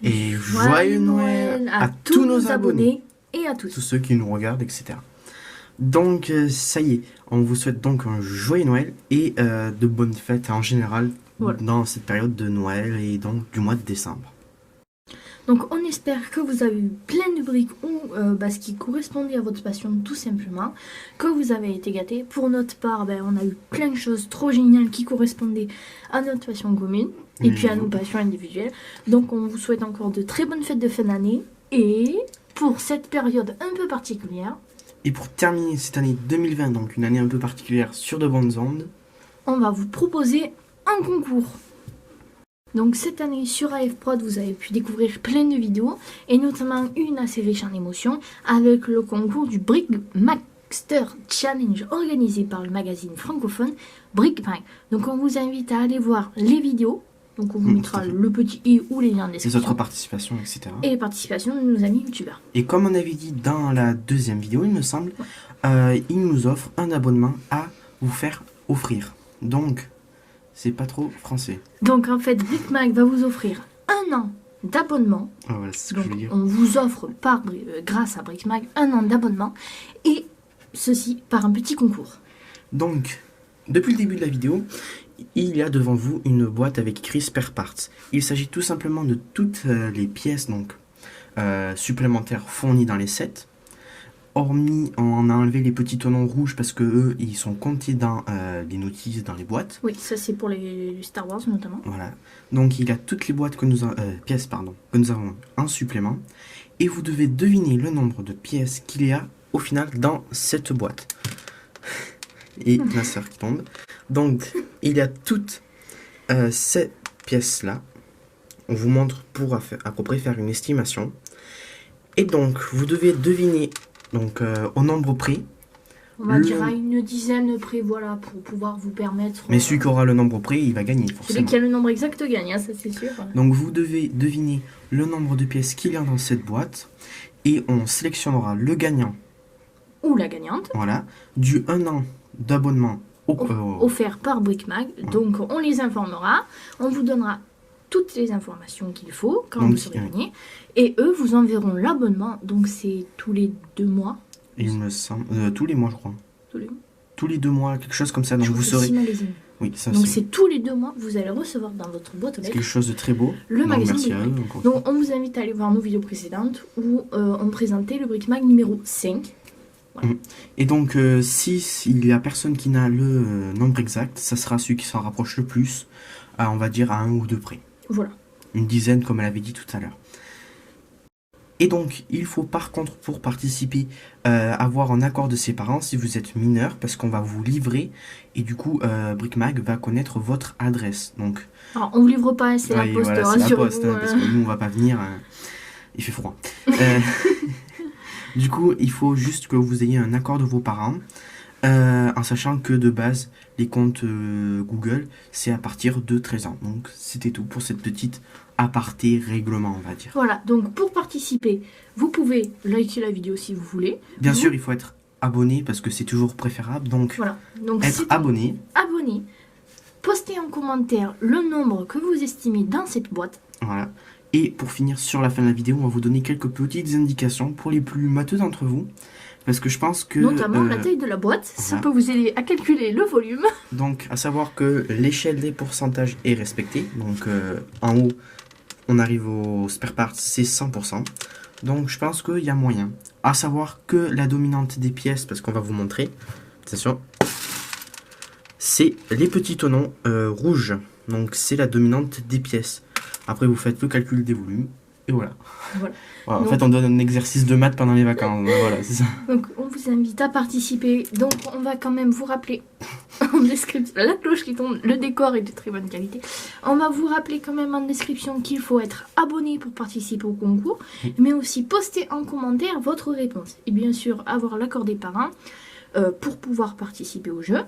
Et joyeux Noël à tous nos abonnés et à tous ceux qui nous regardent, etc. Donc ça y est, on vous souhaite donc un joyeux Noël et de bonnes fêtes en général dans cette période de Noël et donc du mois de décembre. Donc on espère que vous avez eu plein de briques ou ce qui correspondait à votre passion tout simplement, que vous avez été gâtés. Pour notre part, on a eu plein de choses trop géniales qui correspondaient à notre passion commune et puis à nos passions individuelles. Donc on vous souhaite encore de très bonnes fêtes de fin d'année et pour cette période un peu particulière. Et pour terminer cette année 2020, donc une année un peu particulière sur de bonnes ondes, on va vous proposer un concours. Donc cette année sur AF Prod, vous avez pu découvrir plein de vidéos et notamment une assez riche en émotions avec le concours du Brickmaster Challenge organisé par le magazine francophone Brickmag. Donc on vous invite à aller voir les vidéos. Donc on vous mettra le petit i ou les liens en description. Les autres participations, etc. Et les participations de nos amis youtubeurs. Et comme on avait dit dans la deuxième vidéo, il me semble, il nous offre un abonnement à vous faire offrir. Donc, c'est pas trop français. Donc en fait, Brickmag va vous offrir un an d'abonnement. Ah, voilà, c'est ce que je veux dire. On vous offre grâce à Brickmag un an d'abonnement et ceci par un petit concours. Donc, depuis le début de la vidéo, il y a devant vous une boîte avec écrit Spare Parts. Il s'agit tout simplement de toutes les pièces supplémentaires fournies dans les sets. Hormis, on a enlevé les petits tonneaux rouges parce que eux, ils sont comptés dans les notices, dans les boîtes. Oui, ça c'est pour les Star Wars notamment. Voilà. Donc il y a toutes les boîtes que pièces que nous avons en supplément. Et vous devez deviner le nombre de pièces qu'il y a au final dans cette boîte. Et ma soeur qui tombe. Donc il y a toutes ces pièces-là. On vous montre pour à peu près faire une estimation. Et donc vous devez deviner au nombre près. On va dire à une dizaine près, voilà, pour pouvoir vous permettre... Mais celui qui aura le nombre près, il va gagner, forcément. Celui qui a le nombre exact gagne, ça c'est sûr. Donc vous devez deviner le nombre de pièces qu'il y a dans cette boîte. Et on sélectionnera le gagnant. Ou la gagnante. Voilà. Du 1 an d'abonnement offert par Brickmag. Donc on les informera. On vous donnera toutes les informations qu'il faut quand vous serez gagné. Et eux vous enverront l'abonnement. Donc c'est tous les 2 mois. Il me semble. Tous les mois, je crois. Tous les 2 mois, quelque chose comme ça. Donc vous saurez. Oui, ça donc c'est tous les 2 mois, vous allez recevoir dans votre boîte aux lettres. C'est quelque chose de très beau. Le magazine. Donc on vous invite à aller voir nos vidéos précédentes où on présentait le Brickmag numéro 5. Voilà. Et donc s'il y a personne qui n'a le nombre exact, ça sera celui qui s'en rapproche le plus, on va dire à 1 ou 2 près. Voilà. Une dizaine comme elle avait dit tout à l'heure. Et donc, il faut par contre, pour participer, avoir un accord de ses parents si vous êtes mineur, parce qu'on va vous livrer, et du coup, Brickmag va connaître votre adresse. Donc, alors, on vous livre pas, c'est la poste, voilà, c'est la poste, parce que nous, on va pas venir, il fait froid. Du coup, il faut juste que vous ayez un accord de vos parents, en sachant que de base, les comptes Google, c'est à partir de 13 ans. Donc, c'était tout pour cette petite aparté règlement, on va dire. Voilà, donc pour participer, vous pouvez liker la vidéo si vous voulez. Bien sûr, il faut être abonné parce que c'est toujours préférable. Donc, voilà. Donc être abonné. Abonné. Postez en commentaire le nombre que vous estimez dans cette boîte. Voilà. Et pour finir, sur la fin de la vidéo, on va vous donner quelques petites indications pour les plus matheux d'entre vous. Parce que je pense que... Notamment la taille de la boîte, ça peut vous aider à calculer le volume. Donc, à savoir que l'échelle des pourcentages est respectée. Donc, en haut, on arrive au spare parts, c'est 100%. Donc, je pense qu'il y a moyen. À savoir que la dominante des pièces, parce qu'on va vous montrer, attention, c'est les petits tonneaux rouges. Donc, c'est la dominante des pièces. Après, vous faites le calcul des volumes. Et voilà. Voilà, en fait, on donne un exercice de maths pendant les vacances. Voilà, c'est ça. Donc, on vous invite à participer. Donc, on va quand même vous rappeler en description la cloche qui tombe. Le décor est de très bonne qualité. On va vous rappeler quand même en description qu'il faut être abonné pour participer au concours, mais aussi poster en commentaire votre réponse. Et bien sûr, avoir l'accord des parents pour pouvoir participer au jeu.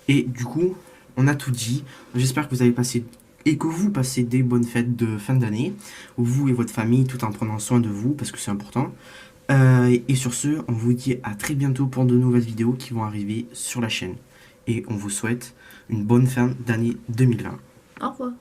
Et du coup, on a tout dit. J'espère que vous avez passé... Et que vous passez des bonnes fêtes de fin d'année, vous et votre famille, tout en prenant soin de vous, parce que c'est important. Et sur ce, on vous dit à très bientôt pour de nouvelles vidéos qui vont arriver sur la chaîne. Et on vous souhaite une bonne fin d'année 2020. Au revoir.